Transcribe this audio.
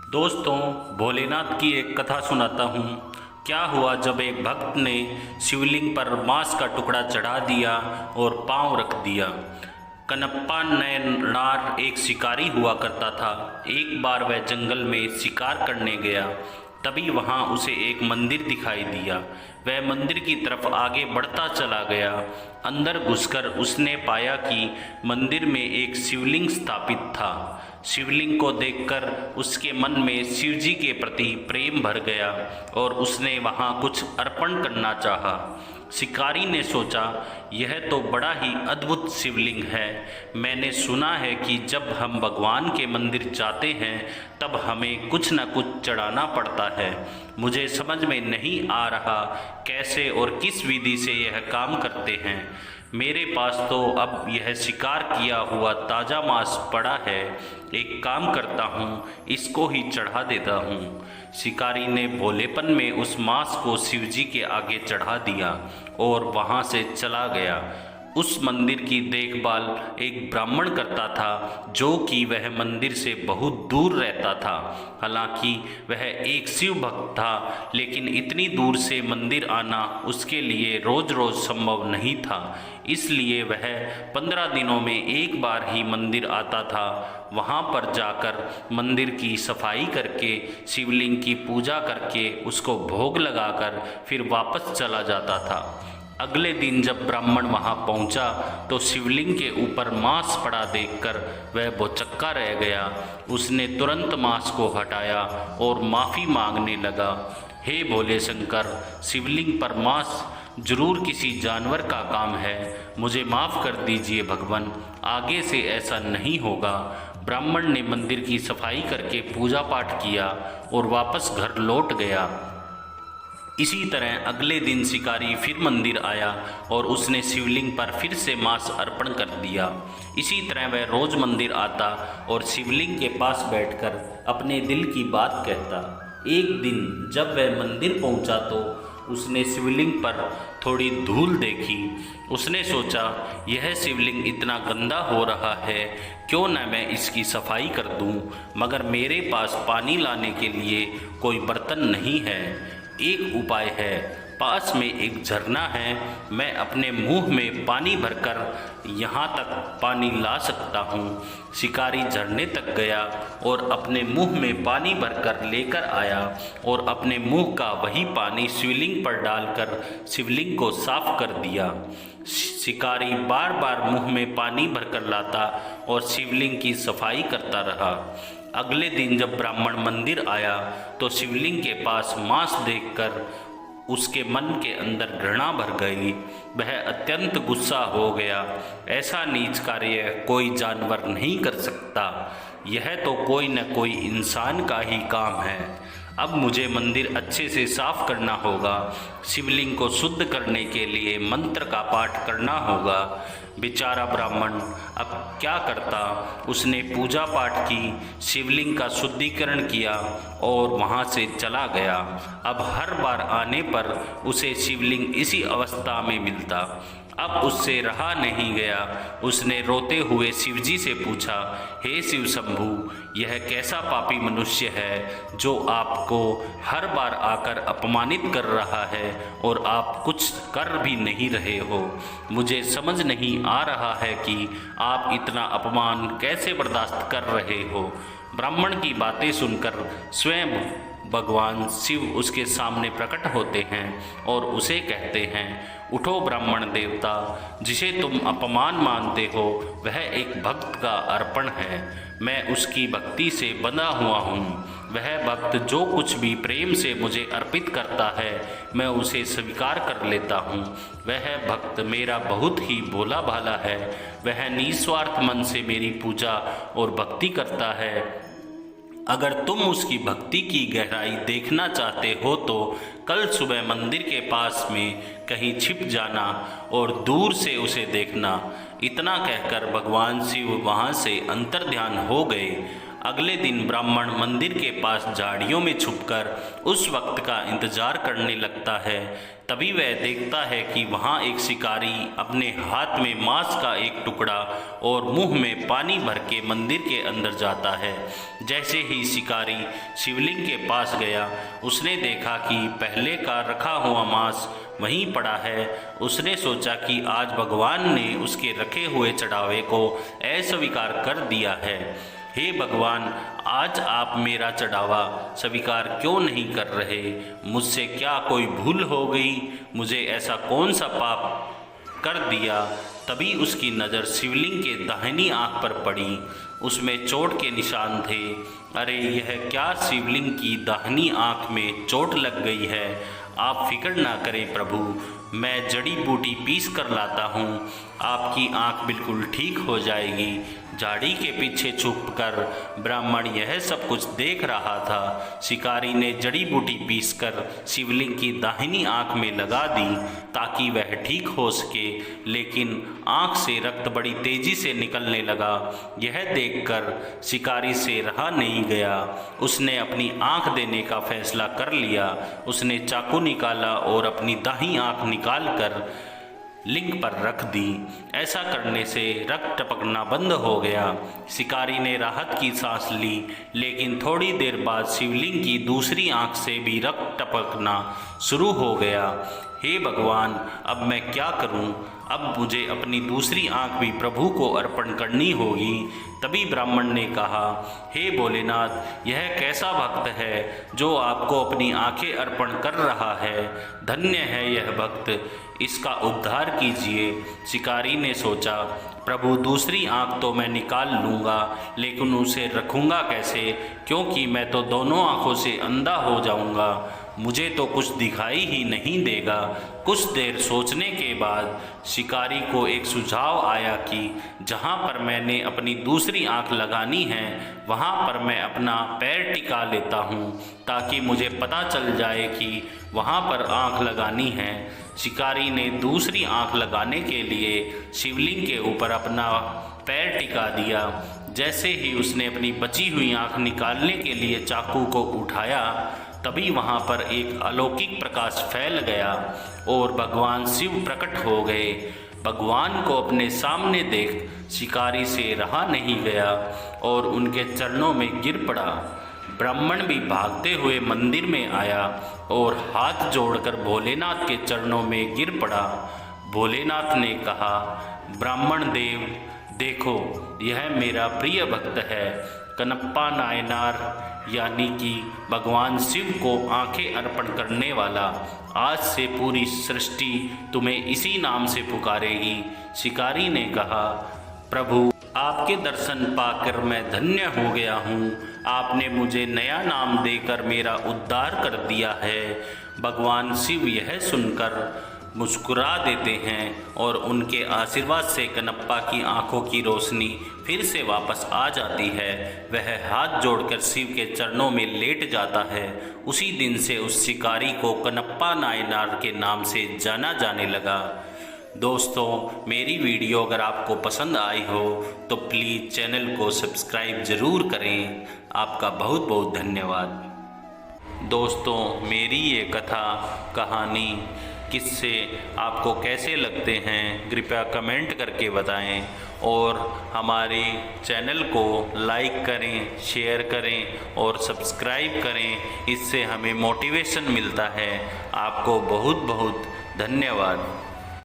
दोस्तों, भोलेनाथ की एक कथा सुनाता हूँ। क्या हुआ जब एक भक्त ने शिवलिंग पर मांस का टुकड़ा चढ़ा दिया और पांव रख दिया। कनप्पा नयनार एक शिकारी हुआ करता था। एक बार वह जंगल में शिकार करने गया। तभी वहाँ उसे एक मंदिर दिखाई दिया। वह मंदिर की तरफ आगे बढ़ता चला गया। अंदर घुसकर उसने पाया कि मंदिर में एक शिवलिंग स्थापित था। शिवलिंग को देखकर उसके मन में शिवजी के प्रति प्रेम भर गया और उसने वहाँ कुछ अर्पण करना चाहा। शिकारी ने सोचा, यह तो बड़ा ही अद्भुत शिवलिंग है। मैंने सुना है कि जब हम भगवान के मंदिर जाते हैं तब हमें कुछ न कुछ चढ़ाना पड़ता है। मुझे समझ में नहीं आ रहा कैसे और किस विधि से यह काम करते हैं। मेरे पास तो अब यह शिकार किया हुआ ताज़ा मांस पड़ा है। एक काम करता हूँ, इसको ही चढ़ा देता हूँ। शिकारी ने भोलेपन में उस मांस को शिवजी के आगे चढ़ा दिया और वहाँ से चला गया। उस मंदिर की देखभाल एक ब्राह्मण करता था, जो कि वह मंदिर से बहुत दूर रहता था। हालांकि वह एक शिव भक्त था, लेकिन इतनी दूर से मंदिर आना उसके लिए रोज रोज संभव नहीं था। इसलिए वह 15 दिनों में एक बार ही मंदिर आता था। वहाँ पर जाकर मंदिर की सफाई करके, शिवलिंग की पूजा करके, उसको भोग लगाकर फिर वापस चला जाता था। अगले दिन जब ब्राह्मण वहां पहुंचा तो शिवलिंग के ऊपर मांस पड़ा देखकर वह भौचक्का रह गया। उसने तुरंत मांस को हटाया और माफ़ी मांगने लगा। हे भोले शंकर, शिवलिंग पर मांस जरूर किसी जानवर का काम है। मुझे माफ़ कर दीजिए भगवान, आगे से ऐसा नहीं होगा। ब्राह्मण ने मंदिर की सफाई करके पूजा पाठ किया और वापस घर लौट गया। इसी तरह अगले दिन शिकारी फिर मंदिर आया और उसने शिवलिंग पर फिर से मांस अर्पण कर दिया। इसी तरह वह रोज मंदिर आता और शिवलिंग के पास बैठकर अपने दिल की बात कहता। एक दिन जब वह मंदिर पहुंचा तो उसने शिवलिंग पर थोड़ी धूल देखी। उसने सोचा, यह शिवलिंग इतना गंदा हो रहा है, क्यों न मैं इसकी सफाई कर दूं। मगर मेरे पास पानी लाने के लिए कोई बर्तन नहीं है। एक उपाय है, पास में एक झरना है। मैं अपने मुंह में पानी भरकर यहाँ तक पानी ला सकता हूँ। शिकारी झरने तक गया और अपने मुंह में पानी भरकर लेकर आया और अपने मुंह का वही पानी शिवलिंग पर डालकर शिवलिंग को साफ कर दिया। शिकारी बार बार मुंह में पानी भरकर लाता और शिवलिंग की सफाई करता रहा। अगले दिन जब ब्राह्मण मंदिर आया तो शिवलिंग के पास मांस देखकर उसके मन के अंदर घृणा भर गई। वह अत्यंत गुस्सा हो गया। ऐसा नीच कार्य कोई जानवर नहीं कर सकता। यह तो कोई न कोई इंसान का ही काम है। अब मुझे मंदिर अच्छे से साफ करना होगा। शिवलिंग को शुद्ध करने के लिए मंत्र का पाठ करना होगा। बेचारा ब्राह्मण अब क्या करता। उसने पूजा पाठ की, शिवलिंग का शुद्धिकरण किया और वहाँ से चला गया। अब हर बार आने पर उसे शिवलिंग इसी अवस्था में मिलता। अब उससे रहा नहीं गया। उसने रोते हुए शिवजी से पूछा, हे शिव शंभू, यह कैसा पापी मनुष्य है जो आपको हर बार आकर अपमानित कर रहा है और आप कुछ कर भी नहीं रहे हो। मुझे समझ नहीं आ रहा है कि आप इतना अपमान कैसे बर्दाश्त कर रहे हो। ब्राह्मण की बातें सुनकर स्वयं भगवान शिव उसके सामने प्रकट होते हैं और उसे कहते हैं, उठो ब्राह्मण देवता, जिसे तुम अपमान मानते हो वह एक भक्त का अर्पण है। मैं उसकी भक्ति से बंधा हुआ हूँ। वह भक्त जो कुछ भी प्रेम से मुझे अर्पित करता है मैं उसे स्वीकार कर लेता हूँ। वह भक्त मेरा बहुत ही भोला भाला है। वह निस्वार्थ मन से मेरी पूजा और भक्ति करता है। अगर तुम उसकी भक्ति की गहराई देखना चाहते हो तो कल सुबह मंदिर के पास में कहीं छिप जाना और दूर से उसे देखना। इतना कहकर भगवान शिव वहाँ से अंतर्ध्यान हो गए। अगले दिन ब्राह्मण मंदिर के पास झाड़ियों में छुपकर उस वक्त का इंतजार करने लगता है। तभी वह देखता है कि वहाँ एक शिकारी अपने हाथ में मांस का एक टुकड़ा और मुंह में पानी भर के मंदिर के अंदर जाता है। जैसे ही शिकारी शिवलिंग के पास गया, उसने देखा कि पहले का रखा हुआ मांस वहीं पड़ा है। उसने सोचा कि आज भगवान ने उसके रखे हुए चढ़ावे को अस्वीकार कर दिया है। हे भगवान, आज आप मेरा चढ़ावा स्वीकार क्यों नहीं कर रहे? मुझसे क्या कोई भूल हो गई? मुझे ऐसा कौन सा पाप कर दिया? तभी उसकी नज़र शिवलिंग के दाहिनी आंख पर पड़ी। उसमें चोट के निशान थे। अरे, यह क्या शिवलिंग की दाहिनी आंख में चोट लग गई है? आप फिक्र ना करें प्रभु, मैं जड़ी बूटी पीस कर लाता हूँ, आपकी आंख बिल्कुल ठीक हो जाएगी। झाड़ी के पीछे छुपकर ब्राह्मण यह सब कुछ देख रहा था। शिकारी ने जड़ी बूटी पीसकर शिवलिंग की दाहिनी आंख में लगा दी ताकि वह ठीक हो सके, लेकिन आंख से रक्त बड़ी तेजी से निकलने लगा। यह देखकर शिकारी से रहा नहीं गया। उसने अपनी आंख देने का फैसला कर लिया। उसने चाकू निकाला और अपनी दाहिनी आंख निकालकर लिंग पर रख दी। ऐसा करने से रक्त टपकना बंद हो गया। शिकारी ने राहत की सांस ली, लेकिन थोड़ी देर बाद शिवलिंग की दूसरी आंख से भी रक्त टपकना शुरू हो गया। हे भगवान, अब मैं क्या करूं? अब मुझे अपनी दूसरी आंख भी प्रभु को अर्पण करनी होगी। तभी ब्राह्मण ने कहा, हे भोलेनाथ, यह कैसा भक्त है जो आपको अपनी आंखें अर्पण कर रहा है? धन्य है यह भक्त, इसका उद्धार कीजिए। शिकारी ने सोचा, प्रभु, दूसरी आंख तो मैं निकाल लूँगा, लेकिन उसे रखूँगा कैसे? क्योंकि मैं तो दोनों आँखों से अंधा हो जाऊँगा, मुझे तो कुछ दिखाई ही नहीं देगा। कुछ देर सोचने के बाद शिकारी को एक सुझाव आया कि जहाँ पर मैंने अपनी दूसरी आंख लगानी है, वहाँ पर मैं अपना पैर टिका लेता हूँ ताकि मुझे पता चल जाए कि वहाँ पर आंख लगानी है। शिकारी ने दूसरी आंख लगाने के लिए शिवलिंग के ऊपर अपना पैर टिका दिया। जैसे ही उसने अपनी बची हुई आंख निकालने के लिए चाकू को उठाया, तभी वहाँ पर एक अलौकिक प्रकाश फैल गया और भगवान शिव प्रकट हो गए। भगवान को अपने सामने देख शिकारी से रहा नहीं गया और उनके चरणों में गिर पड़ा। ब्राह्मण भी भागते हुए मंदिर में आया और हाथ जोड़कर भोलेनाथ के चरणों में गिर पड़ा। भोलेनाथ ने कहा, ब्राह्मण देव, देखो, यह मेरा प्रिय भक्त है कनप्पा नायनार, यानी कि भगवान शिव को आंखें अर्पण करने वाला। आज से पूरी सृष्टि तुम्हें इसी नाम से पुकारेगी। शिकारी ने कहा, प्रभु, आपके दर्शन पाकर मैं धन्य हो गया हूँ। आपने मुझे नया नाम देकर मेरा उद्धार कर दिया है। भगवान शिव यह सुनकर मुस्कुरा देते हैं और उनके आशीर्वाद से कनप्पा की आंखों की रोशनी फिर से वापस आ जाती है। वह हाथ जोड़कर शिव के चरणों में लेट जाता है। उसी दिन से उस शिकारी को कनप्पा नायनार के नाम से जाना जाने लगा। दोस्तों, मेरी वीडियो अगर आपको पसंद आई हो तो प्लीज़ चैनल को सब्सक्राइब ज़रूर करें। आपका बहुत बहुत धन्यवाद। दोस्तों, मेरी ये कथा कहानी किस्से आपको कैसे लगते हैं, कृपया कमेंट करके बताएं और हमारे चैनल को लाइक करें, शेयर करें और सब्सक्राइब करें। इससे हमें मोटिवेशन मिलता है। आपको बहुत बहुत धन्यवाद।